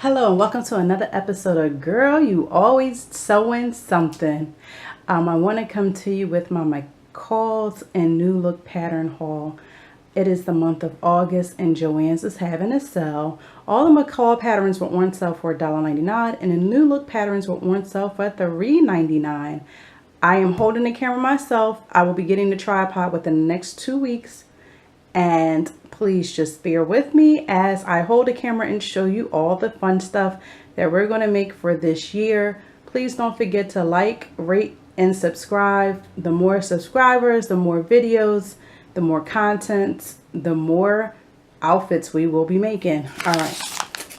Hello and welcome to another episode of Girl You Always Sewing Something. I want to come to you with my Mccall's and new look pattern haul. It is the month of August and Joann's is having a sale. All the Mccall patterns were on sale for $1.99 and the new look patterns were on sale for $3.99. I am holding the camera myself. I will be getting the tripod within the next 2 weeks. And please just bear with me as I hold the camera and show you all the fun stuff that we're going to make for this year. Please don't forget to like, rate, and subscribe. The more subscribers, the more videos, the more content, the more outfits we will be making. All right,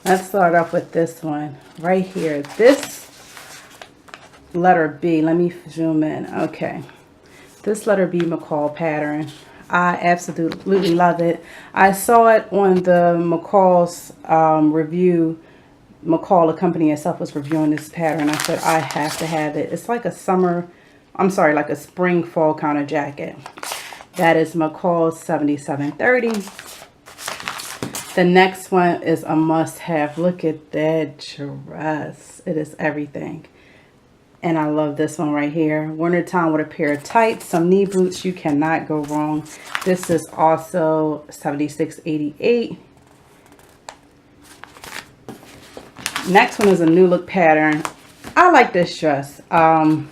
let's start off with this one right here. This letter B, let me zoom in. Okay, this letter B Mccall pattern. I absolutely love it. I saw it on the Mccall's review. Mccall, the company itself, was reviewing this pattern. I said, I have to have it. It's like a like a spring fall kind of jacket. That is Mccall's 7730. The next one is a must-have. Look at that dress. It is everything. And I love this one right here. Wintertime with a pair of tights, some knee boots. You cannot go wrong. This is also 7688. Next one is a new look pattern. I like this dress. In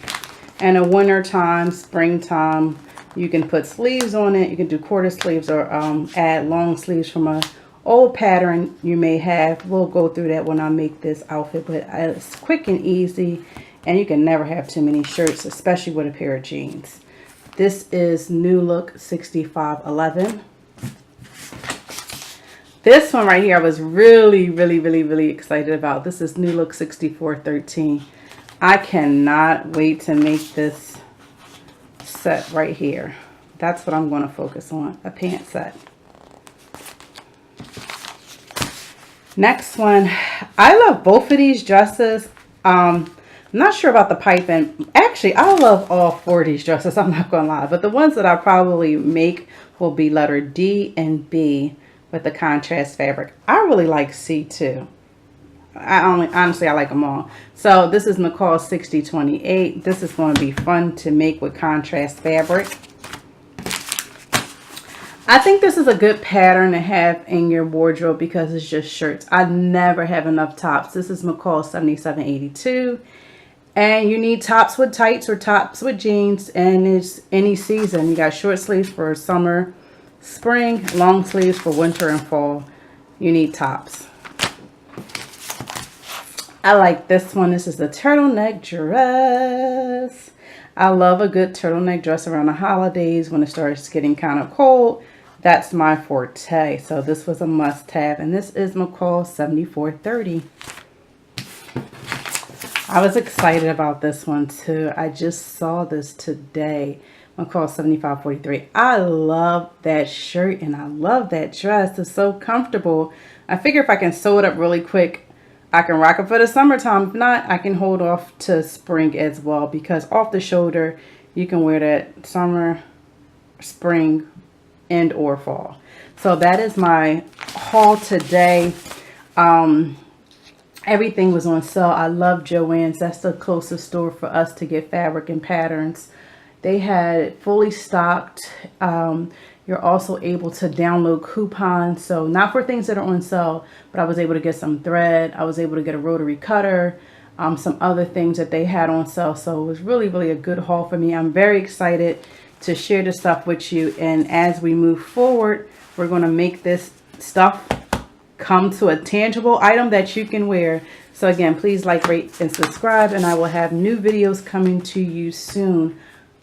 the wintertime, springtime, you can put sleeves on it. You can do quarter sleeves or add long sleeves from a old pattern you may have. We'll go through that when I make this outfit, but it's quick and easy. And you can never have too many shirts, especially with a pair of jeans. This is new look 6511. This one right here I was really excited about. This is new look 6413. I cannot wait to make this set right here. That's what I'm going to focus on, a pant set. Next one, I love both of these dresses. I'm not sure about the piping. Actually, I love all four of these dresses. I'm not going to lie. But the ones that I probably make will be letter D and B with the contrast fabric. I really like C too. Honestly, I like them all. So this is Mccall 6028. This is going to be fun to make with contrast fabric. I think this is a good pattern to have in your wardrobe because it's just shirts. I never have enough tops. This is Mccall 7782. And you need tops with tights or tops with jeans, and it's any season. You got short sleeves for summer, spring, long sleeves for winter and fall. You need tops. I like this one. This is the turtleneck dress. I love a good turtleneck dress around the holidays when it starts getting kind of cold. That's my forte. So this was a must-have, and this is Mccall 7430. I was excited about this one too. I just saw this today. Mccall 7543. I love that shirt and I love that dress. It's so comfortable. I figure if I can sew it up really quick, I can rock it for the summertime. If not, I can hold off to spring as well, because off the shoulder, you can wear that summer, spring, and or fall. So that is my haul today. Everything was on sale. I love Joann's. That's the closest store for us to get fabric and patterns. They had it fully stocked. You're also able to download coupons. So not for things that are on sale, but I was able to get some thread. I was able to get a rotary cutter, some other things that they had on sale. So it was really a good haul for me. I'm very excited to share this stuff with you. And as we move forward, we're going to make this stuff come to a tangible item that you can wear. So again, please like, rate, and subscribe, and I will have new videos coming to you soon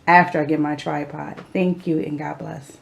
after I get my tripod. Thank you and God bless.